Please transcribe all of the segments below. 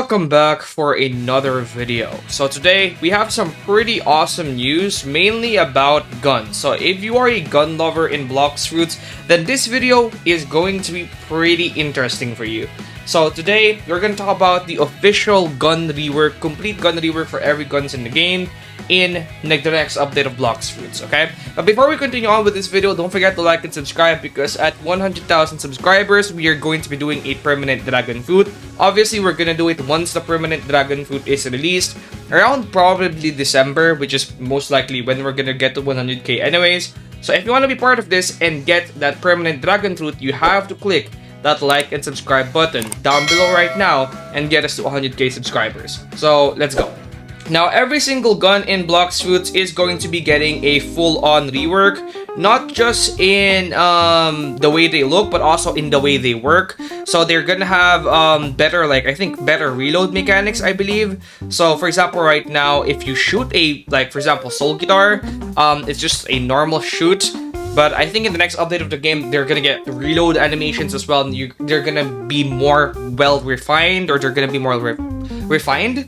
welcome back for another video. So today we have some pretty awesome news, mainly about guns. So if you are a gun lover in bloxfruits, then this video is going to be pretty interesting for you. So today we're going to talk about the official gun rework, complete gun rework for every guns in the game in the next update of bloxfruits, okay? But before we continue on with this video, don't forget to like and subscribe, because at 100,000 subscribers, we are going to be doing a permanent dragon fruit. Obviously, we're gonna do it once the permanent dragon fruit is released, around probably December, which is most likely when we're gonna get to 100k anyways. So if you want to be part of this and get that permanent dragon fruit, you have to click that like and subscribe button down below right now and get us to 100k subscribers. So let's go. Now, every single gun in bloxfruits is going to be getting a full-on rework, not just in the way they look, but also in the way they work. So they're gonna have better, better reload mechanics, I believe. So for example, right now, if you shoot a, for example, soul guitar, it's just a normal shoot. But I think in the next update of the game, they're gonna get reload animations as well, and they're gonna be more well-refined, or they're gonna be more refined.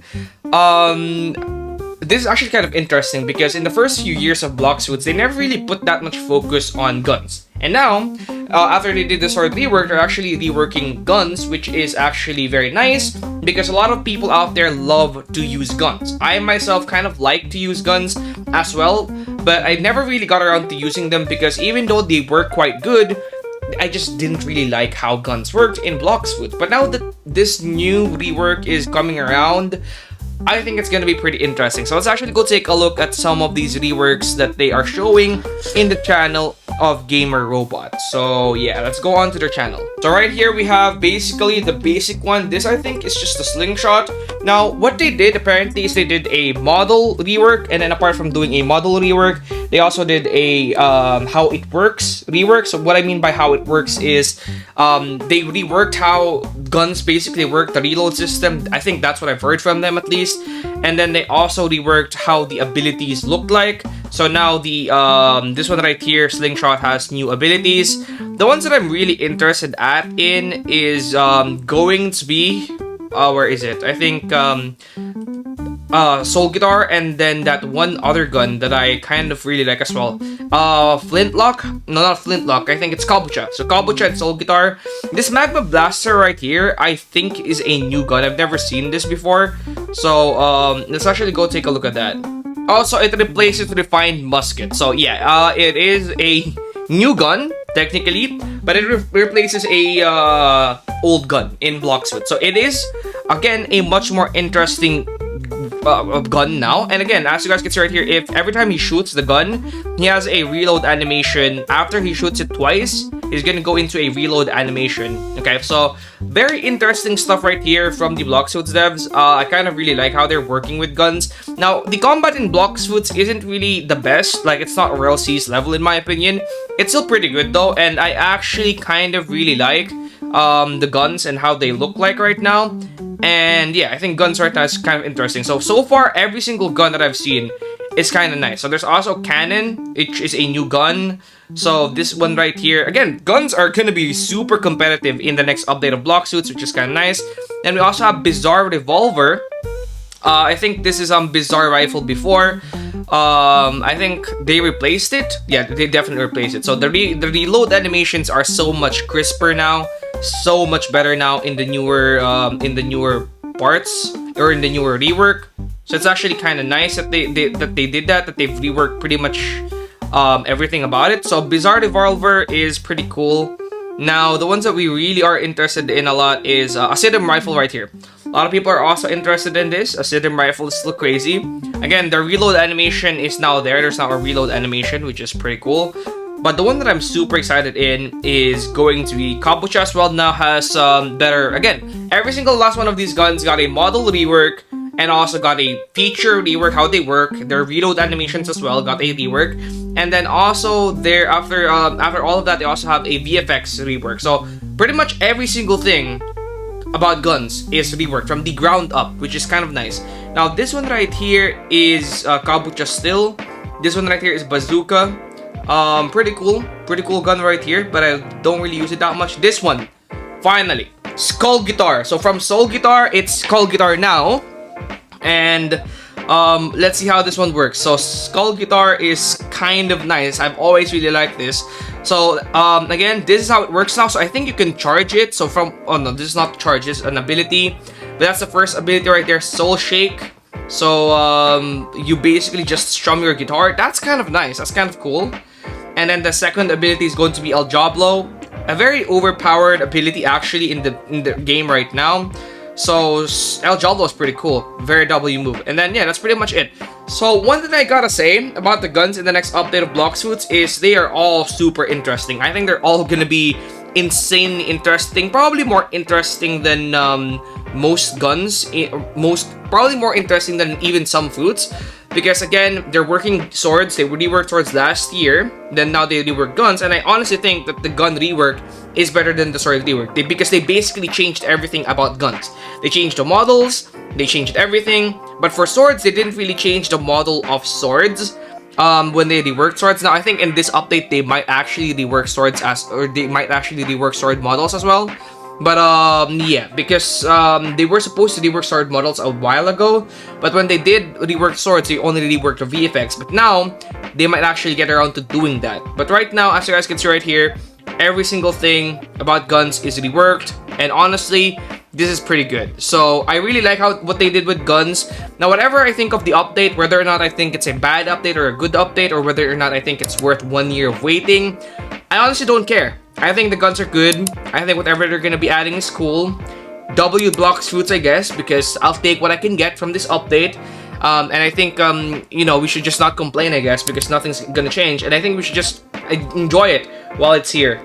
This is actually kind of interesting, because in the first few years of bloxfruits, they never really put that much focus on guns. And now, after they did this sort of rework, they're actually reworking guns, which is actually very nice, because a lot of people out there love to use guns. I myself kind of like to use guns as well, but I never really got around to using them, because even though they work quite good, I just didn't really like how guns worked in bloxfruits. But now that this new rework is coming around, I think it's gonna be pretty interesting. So let's actually go take a look at some of these reworks that they are showing in the channel of Gamer Robot. So yeah, let's go on to their channel. So right here we have basically the basic one. This, I think, is just a slingshot. Now what they did apparently is they did a model rework, and then apart from doing a model rework, they also did a how it works rework. So what I mean by how it works is they reworked how guns basically work, the reload system. I think that's what I've heard from them, at least. And then they also reworked how the abilities look like. So now the this one right here, slingshot, has new abilities. The ones that I'm really interested in is going to be where is it? I think soul guitar, and then that one other gun that I kind of really like as well. Flintlock? No, not Flintlock. I think it's Kabucha. So Kabucha and soul guitar. This magma blaster right here, I think, is a new gun. I've never seen this before. So let's actually go take a look at that. Also, it replaces refined musket. So yeah, it is a new gun technically, but it replaces a old gun in bloxfruits. So it is, again, a much more interesting gun now. And again, as you guys can see right here, if every time he shoots the gun, he has a reload animation. After he shoots it twice, he's gonna go into a reload animation. Okay, so very interesting stuff right here from the bloxfruits devs. I kind of really like how they're working with guns. Now, the combat in bloxfruits isn't really the best. Like, it's not RLC's level in my opinion. It's still pretty good though, and I actually kind of really like the guns and how they look like right now. And yeah, I think guns right now is kind of interesting. So far, every single gun that I've seen is kind of nice. So there's also cannon, which is a new gun. So this one right here, again, guns are going to be super competitive in the next update of bloxfruits, which is kind of nice. And we also have bizarre revolver. I think this is bizarre rifle before. I think they replaced it. Yeah, they definitely replaced it. So the reload animations are so much crisper now, so much better now in the newer parts, or in the newer rework. So it's actually kind of nice that they did that. That they've reworked pretty much everything about it. So bizarre revolver is pretty cool. Now the ones that we really are interested in a lot is a Siddim rifle right here. A lot of people are also interested in this. A Siddim rifle is still crazy. Again, the reload animation is now there. There's now a reload animation, which is pretty cool. But the one that I'm super excited in is going to be Kabucha as well. Now has better, again, every single last one of these guns got a model rework, and also got a feature rework, how they work. Their reload animations as well got a rework. And then also there, after all of that, they also have a VFX rework. So pretty much every single thing about guns is reworked from the ground up, which is kind of nice. Now this one right here is Kabucha still. This one right here is Bazooka. Pretty cool gun right here, but I don't really use it that much. This one, finally, Skull Guitar. So from Soul Guitar, it's Skull Guitar now. And let's see how this one works. So Skull Guitar is kind of nice. I've always really liked this. So again, this is how it works now. So I think you can charge it. So from, oh no, this is not charge, this is an ability. But that's the first ability right there, Soul Shake. So you basically just strum your guitar. That's kind of nice. That's kind of cool. And then the second ability is going to be El Jablo, a very overpowered ability actually in the game right now. So El Jablo is pretty cool, very W move. And then yeah, that's pretty much it. So one thing I gotta say about the guns in the next update of bloxfruits is they are all super interesting. I think they're all gonna be insanely interesting, probably more interesting than most guns, probably more interesting than even some fruits, because again, they're working swords. They reworked swords last year, then now they rework guns, and I honestly think that the gun rework is better than the sword rework, because they basically changed everything about guns. They changed the models, they changed everything, but for swords, they didn't really change the model of swords when they reworked swords. Now I think in this update they might actually rework swords they might actually rework sword models as well. But yeah, because they were supposed to rework sword models a while ago, but when they did rework swords, they only reworked the VFX. But now they might actually get around to doing that. But right now, as you guys can see right here, every single thing about guns is reworked, and honestly, this is pretty good. So I really like what they did with guns. Now, whatever I think of the update, whether or not I think it's a bad update or a good update, or whether or not I think it's worth 1 year of waiting, I honestly don't care. I think the guns are good. I think whatever they're gonna be adding is cool. W bloxfruits, I guess, because I'll take what I can get from this update. And I think, you know, we should just not complain, I guess, because nothing's gonna change. And I think we should just enjoy it while it's here.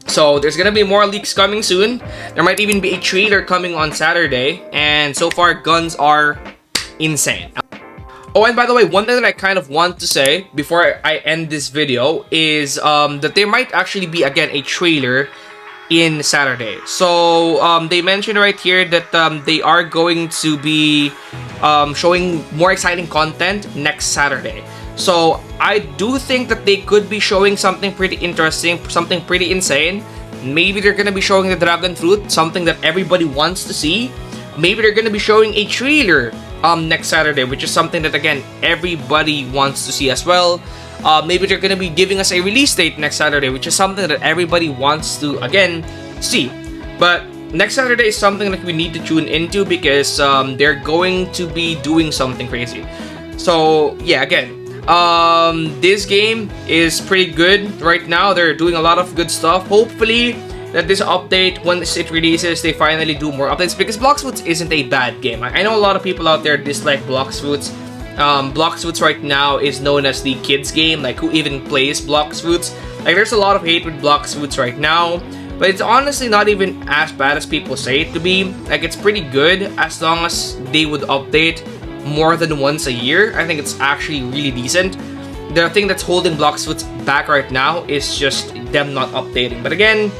So there's gonna be more leaks coming soon. There might even be a trailer coming on Saturday. And so far, guns are insane. Oh, and by the way, one thing that I kind of want to say before I end this video is that there might actually be, again, a trailer in Saturday. So they mentioned right here that they are going to be showing more exciting content next Saturday. So I do think that they could be showing something pretty interesting, something pretty insane. Maybe they're going to be showing the dragon fruit, something that everybody wants to see. Maybe they're going to be showing a trailer next Saturday, which is something that, again, everybody wants to see as well. Maybe they're going to be giving us a release date next Saturday, which is something that everybody wants to, again, see. But next Saturday is something that we need to tune into, because they're going to be doing something crazy. So yeah, again, this game is pretty good right now. They're doing a lot of good stuff. Hopefully that this update, once it releases, they finally do more updates, because bloxfruits isn't a bad game. I know a lot of people out there dislike bloxfruits. Bloxfruits right now is known as the kids game. Like, who even plays bloxfruits? Like, there's a lot of hate with bloxfruits right now, but it's honestly not even as bad as people say it to be. Like, it's pretty good as long as they would update more than once a year. I think it's actually really decent. The thing that's holding bloxfruits back right now is just them not updating. But again,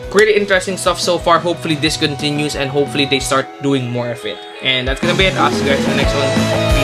pretty interesting stuff so far. Hopefully this continues, and hopefully they start doing more of it. And that's gonna be it. I'll see you guys in the next one.